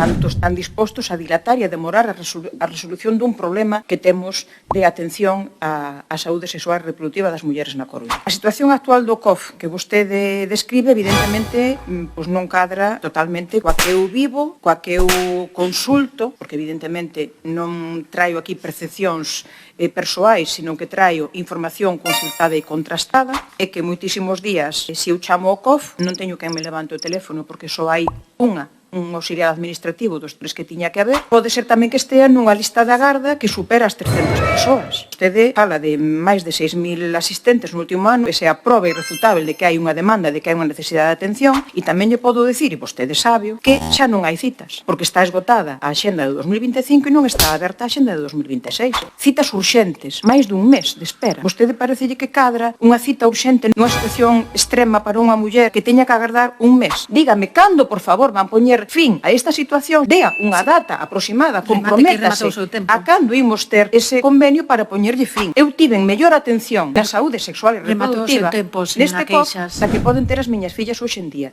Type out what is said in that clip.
canto están dispostos a dilatar e a demorar a resolución dun problema que temos de atención á saúde sexual e reproductiva das mulleres na Coruña. A situación actual do COF que vostede describe, evidentemente, non cadra totalmente coa que eu vivo, coa que eu consulto, porque evidentemente non traio aquí percepcións persoais, sino que traio información consultada e contrastada, e que moitísimos días, se eu chamo ao COF, non teño quen me levante o teléfono, porque só hai un auxiliar administrativo dos 3 que tiña que haber. Pode ser tamén que estea nunha lista de agarda que supera as 300 persoas. Vostede fala de máis de 6.000 asistentes no último ano, que sea prova irrefutável de que hai unha demanda, de que hai unha necesidade de atención, e tamén lle podo decir, e vostede sabe, que xa non hai citas, porque está esgotada a axenda de 2025 e non está aberta a axenda de 2026. Citas urxentes, máis dun mes de espera. Vostede parecelle que cadra unha cita urxente nunha situación extrema para unha muller que teña que agardar un mes. Dígame, cando, por favor, van poñer fin a esta situación, dea unha data aproximada, comprométase a cando imos ter ese convenio para poñerlle fin. Eu tiven mellor atención na saúde sexual e reproductiva neste COF da que poden ter as miñas fillas hoxe en día.